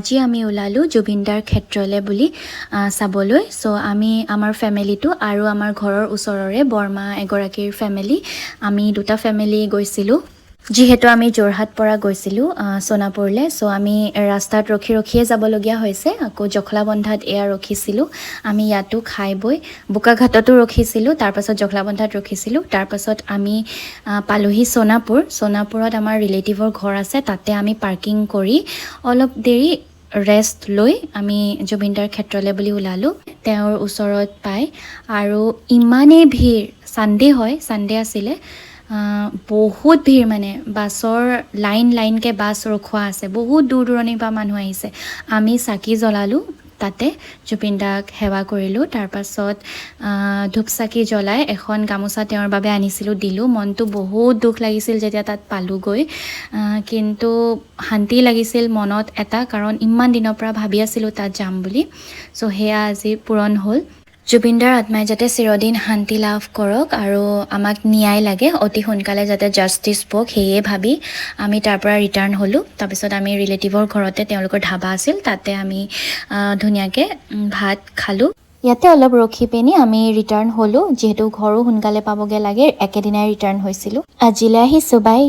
আজি আমি ওলালো জুবিনদাৰ ক্ষেত্ৰলৈ বুলি চাবলৈ। সো আমি আমাৰ ফেমিলিটো আৰু আমাৰ ঘৰৰ ওচৰৰে বৰমা এগৰাকীৰ ফেমিলি, আমি দুটা ফেমিলি গৈছিলোঁ। যিহেতু আমি যোৰহাট পৰা গৈছিলোঁ সোণাপুৰলৈ, সো আমি ৰাস্তাত ৰখিয়ে যাবলগীয়া হৈছে। আকৌ জখলাবন্ধাত ৰখিছিলোঁ। আমি ইয়াতো খাই বৈ বোকাঘাটতো ৰখিছিলোঁ, তাৰপাছত জখলাবন্ধাত ৰখিছিলোঁ। তাৰপাছত আমি পালোহি সোণাপুৰত আমাৰ ৰিলেটিভৰ ঘৰ আছে, তাতে আমি পাৰ্কিং কৰি অলপ দেৰি ৰেষ্ট লৈ আমি জুবিনদাৰ ক্ষেত্ৰলৈ বুলি ওলালোঁ। তেওঁৰ ওচৰত পাই আৰু ইমানেই ভিৰ, ছানডে আছিলে, বহুত ভিৰ, মানে বাছৰ লাইনকৈ বাছ ৰখোৱা আছে, বহুত দূৰ দূৰণিৰ পৰা মানুহ আহিছে। আমি চাকি জ্বলালোঁ, তাতে জুবিনদাক সেৱা কৰিলোঁ। তাৰপাছত ধূপ চাকি জ্বলাই এখন গামোচা তেওঁৰ বাবে আনিছিলোঁ, দিলোঁ। মনটো বহুত দুখ লাগিছিল যেতিয়া তাত পালোঁগৈ, কিন্তু শান্তি লাগিছিল মনত এটা, কাৰণ ইমান দিনৰ পৰা ভাবি আছিলোঁ তাত যাম বুলি। চ' সেয়া আজি পূৰণ হ'ল। জুবিনদাৰ আত্মাই যাতে চিৰদিন শান্তি লাভ কৰক আৰু আমাক ন্যায় লাগে অতি সোনকালে, যাতে জাষ্টিছ পাওক, সেয়ে ভাবি আমি তাৰ পৰা ৰিটাৰ্ণ হ'লোঁ। তাৰপিছত আমি ৰিলেটিভৰ ঘৰতে, তেওঁলোকৰ ধাবা আছিল, তাতে আমি ধুনীয়াকৈ ভাত খালোঁ। ইয়াতে অলপ ৰখি পিনি আমি ৰিটাৰ্ণ হ'লোঁ, যিহেতু ঘৰো সোনকালে পাবগৈ লাগে, একেদিনাই ৰিটাৰ্ণ হৈছিলোঁ। আজিলৈ আহিছোঁ, বাই।